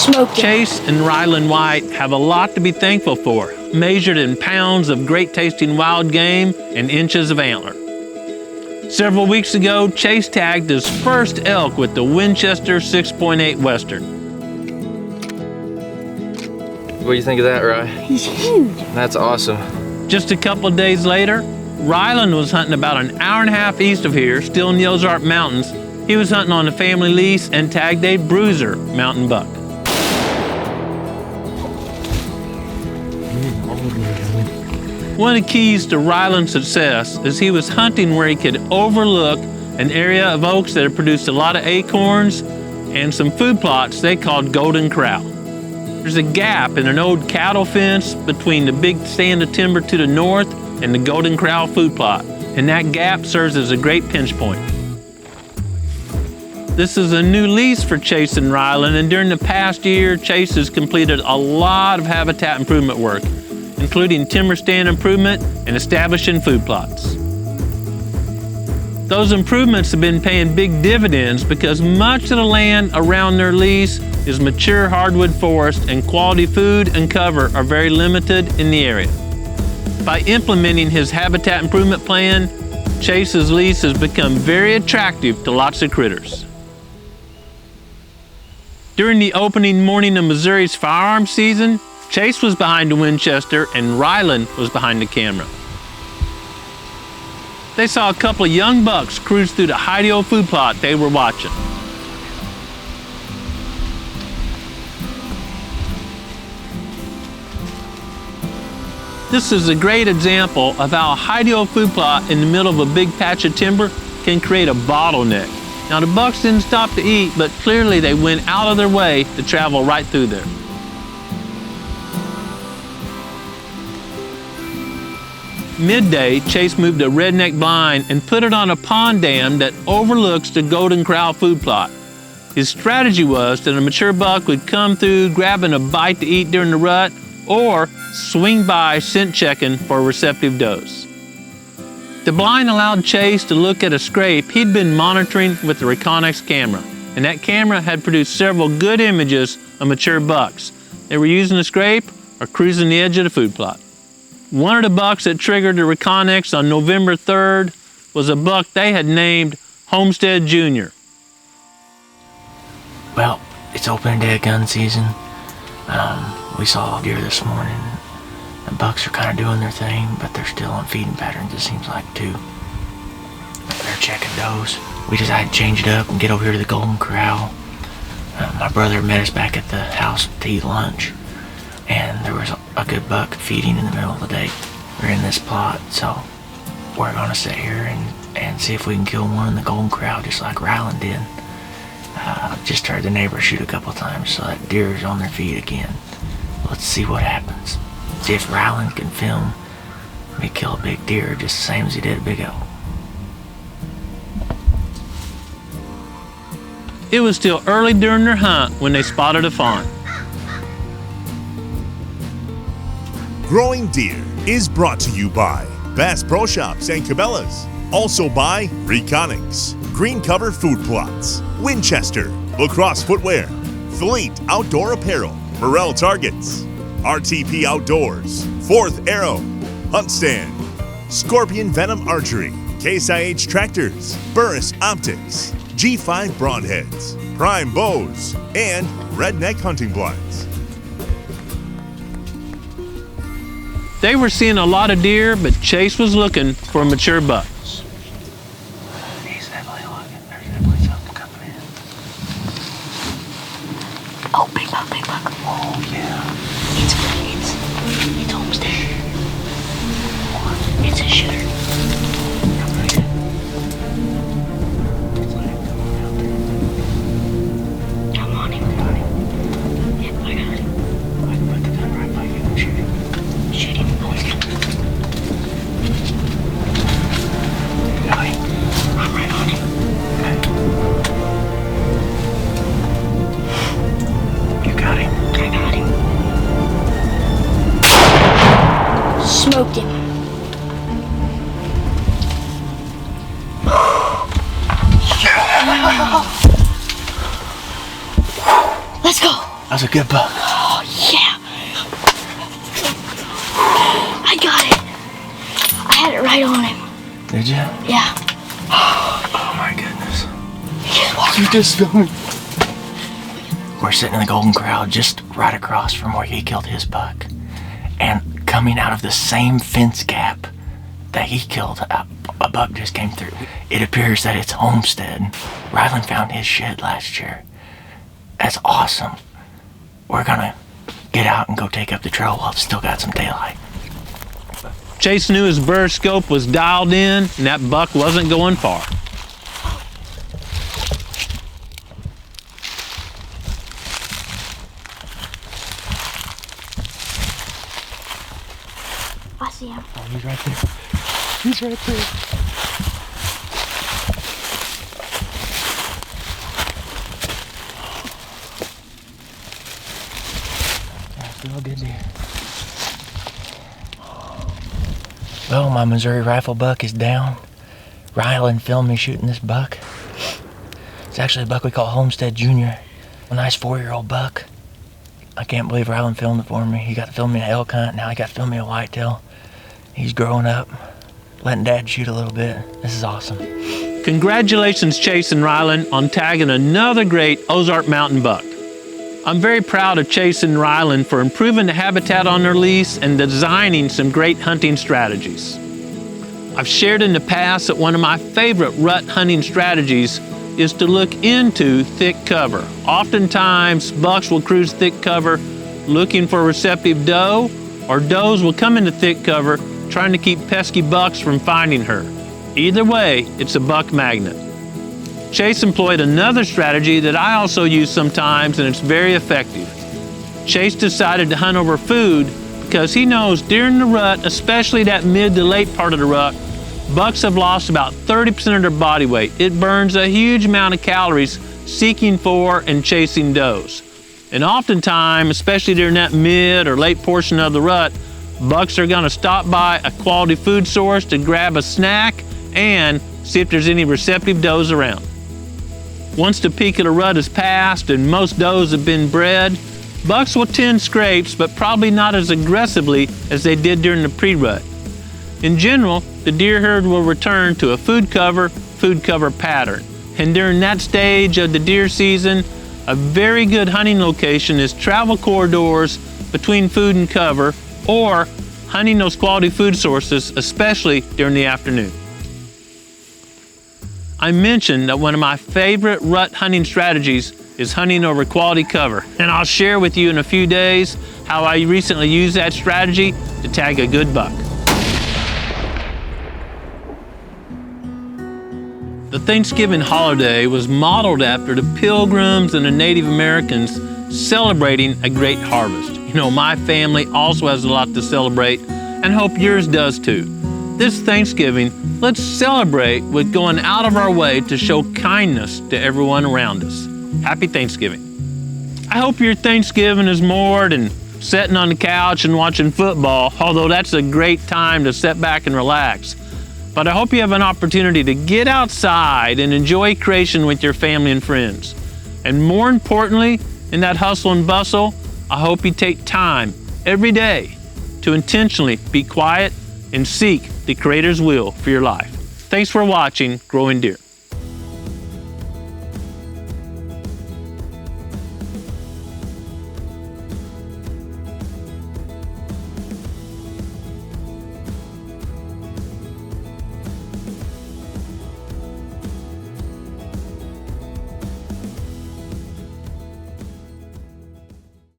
Smoked him. Chase and Ryland White have a lot to be thankful for, measured in pounds of great-tasting wild game and inches of antler. Several weeks ago, Chase tagged his first elk with the Winchester 6.8 Western. What do you think of that, Rye? He's huge. That's awesome. Just a couple of days later, Ryland was hunting about an hour and a half east of here, still in the Ozark Mountains. He was hunting on a family lease and tagged a bruiser mountain buck. One of the keys to Ryland's success is he was hunting where he could overlook an area of oaks that had produced a lot of acorns and some food plots they called Golden Corral. There's a gap in an old cattle fence between the big stand of timber to the north and the Golden Corral food plot, and that gap serves as a great pinch point. This is a new lease for Chase and Ryland, and during the past year, Chase has completed a lot of habitat improvement work, including timber stand improvement and establishing food plots. Those improvements have been paying big dividends because much of the land around their lease is mature hardwood forest, and quality food and cover are very limited in the area. By implementing his habitat improvement plan, Chase's lease has become very attractive to lots of critters. During the opening morning of Missouri's firearms season, Chase was behind the Winchester and Ryland was behind the camera. They saw a couple of young bucks cruise through the Hideo food plot they were watching. This is a great example of how a Hideo food plot in the middle of a big patch of timber can create a bottleneck. Now the bucks didn't stop to eat, but clearly they went out of their way to travel right through there. Midday, Chase moved a redneck blind and put it on a pond dam that overlooks the Golden Corral food plot. His strategy was that a mature buck would come through grabbing a bite to eat during the rut or swing by scent checking for receptive does. The blind allowed Chase to look at a scrape he'd been monitoring with the Reconex camera, and that camera had produced several good images of mature bucks. They were using the scrape or cruising the edge of the food plot. One of the bucks that triggered the Reconex on November 3rd was a buck they had named Homestead Jr. Well, it's open day of gun season. We saw deer this morning. The bucks are kind of doing their thing, but they're still on feeding patterns, it seems like, too. They're checking does. We decided to change it up and get over here to the Golden Corral. My brother met us back at the house to eat lunch, and there was a good buck feeding in the middle of the day. We're in this plot, so we're gonna sit here and see if we can kill one in the Golden Corral just like Ryland did. Just heard the neighbor shoot a couple times, so that deer is on their feet again. Let's see what happens. See if Ryland can film me kill a big deer just the same as he did a big elk. It was still early during their hunt when they spotted a fawn. Growing Deer is brought to you by Bass Pro Shops and Cabela's. Also by Reconex, Green Cover Food Plots, Winchester, Lacrosse Footwear, Fleet Outdoor Apparel, Morel Targets, RTP Outdoors, Fourth Arrow, Hunt Stand, Scorpion Venom Archery, Case IH Tractors, Burris Optics, G5 Broadheads, Prime Bows, and Redneck Hunting Blinds. They were seeing a lot of deer, but Chase was looking for mature bucks. He's definitely looking. There's definitely something coming in. Oh, big buck, big buck. Oh, yeah. It's Homestead. It's a shooter. I'm on him. Yep, I got him. I can put the gun right by you and shoot him. Shoot him. Oh, he's coming. Got him. I'm right on him. Okay. You got him. I got him. Smoked him. was a good buck. Oh, yeah. I got it. I had it right on him. Did you? Yeah. Oh my goodness. You just filmed me. We're sitting in the Golden Corral just right across from where he killed his buck. And coming out of the same fence gap that he killed, a buck just came through. It appears that it's Homestead. Ryland found his shed last year. That's awesome. We're gonna get out and go take up the trail while it's still got some daylight. Chase knew his bird scope was dialed in and that buck wasn't going far. I see him. Oh, he's right there. He's right there. Real good deer. Well, my Missouri rifle buck is down. Ryland filmed me shooting this buck. It's actually a buck we call Homestead Jr. A nice 4-year-old buck. I can't believe Ryland filmed it for me. He got to film me an elk hunt. Now he got to film me a whitetail. He's growing up, letting Dad shoot a little bit. This is awesome. Congratulations, Chase and Ryland, on tagging another great Ozark Mountain buck. I'm very proud of Chase and Ryland for improving the habitat on their lease and designing some great hunting strategies. I've shared in the past that one of my favorite rut hunting strategies is to look into thick cover. Oftentimes, bucks will cruise thick cover looking for a receptive doe, or does will come into thick cover trying to keep pesky bucks from finding her. Either way, it's a buck magnet. Chase employed another strategy that I also use sometimes, and it's very effective. Chase decided to hunt over food because he knows during the rut, especially that mid to late part of the rut, bucks have lost about 30% of their body weight. It burns a huge amount of calories seeking for and chasing does. And oftentimes, especially during that mid or late portion of the rut, bucks are gonna stop by a quality food source to grab a snack and see if there's any receptive does around. Once the peak of the rut is passed and most does have been bred, bucks will tend scrapes, but probably not as aggressively as they did during the pre-rut. In general, the deer herd will return to a food cover pattern. And during that stage of the deer season, a very good hunting location is travel corridors between food and cover, or hunting those quality food sources, especially during the afternoon. I mentioned that one of my favorite rut hunting strategies is hunting over quality cover, and I'll share with you in a few days how I recently used that strategy to tag a good buck. The Thanksgiving holiday was modeled after the Pilgrims and the Native Americans celebrating a great harvest. You know, my family also has a lot to celebrate, and hope yours does too. This Thanksgiving, let's celebrate with going out of our way to show kindness to everyone around us. Happy Thanksgiving. I hope your Thanksgiving is more than sitting on the couch and watching football, although that's a great time to sit back and relax. But I hope you have an opportunity to get outside and enjoy creation with your family and friends. And more importantly, in that hustle and bustle, I hope you take time every day to intentionally be quiet and seek the Creator's will for your life. Thanks for watching Growing Deer.